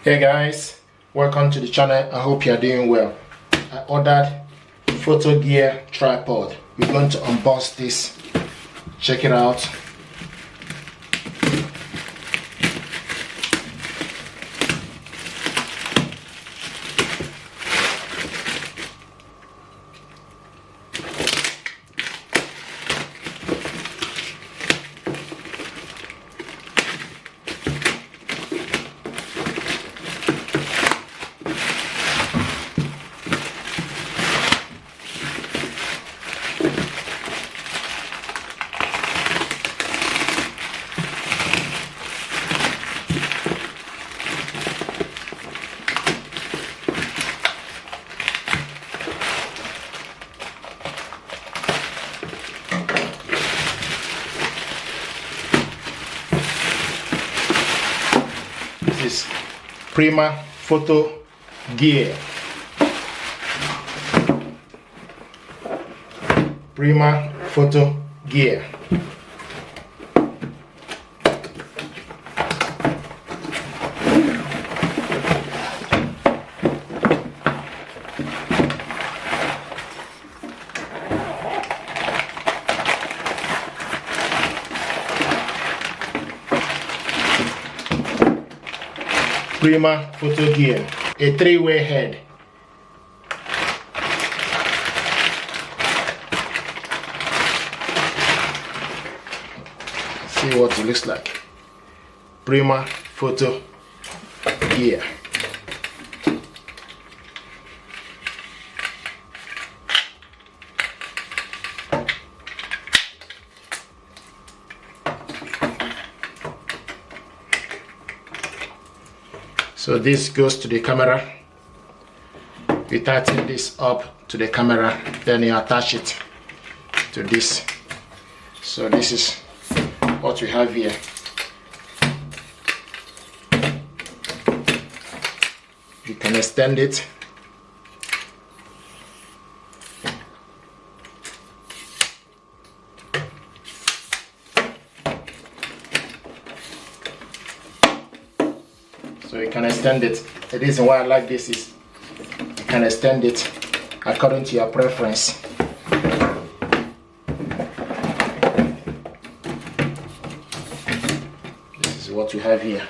Hey guys, welcome to the channel. I hope you are doing well. I ordered photo gear tripod. We're going to unbox this. Check it out. This is PrimaPhoto gear. PrimaPhoto gear. PrimaPhoto gear, a three-way head. See what it looks like. PrimaPhoto gear. So this goes to the camera. You tighten this up to the camera, then you attach it to this. So this is what we have here. You can extend it. So you can extend it. The reason why I like this is you can extend it according to your preference. This is what we have here.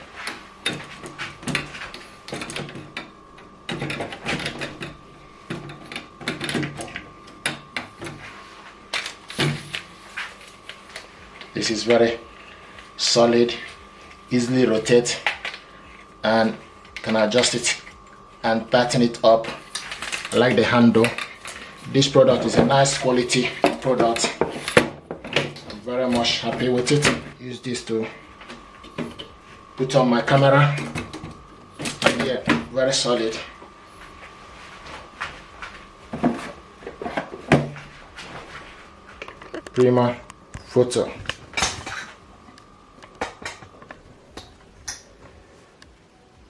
This is very solid, easily rotate, and can adjust it and tighten it up. I like the handle. This product is a nice quality product. I'm very much happy with it. Use this to put on my camera, and yeah, very solid. PrimaPhoto.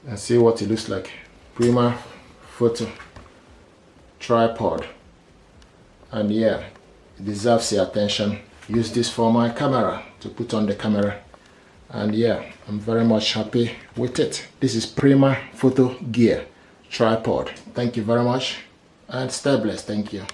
And see what it looks like. PrimaPhoto tripod, and yeah, it deserves your attention. Use this for my camera to put on the camera, and yeah, I'm very much happy with it. This is PrimaPhoto gear tripod. Thank you very much, and stay blessed. Thank you.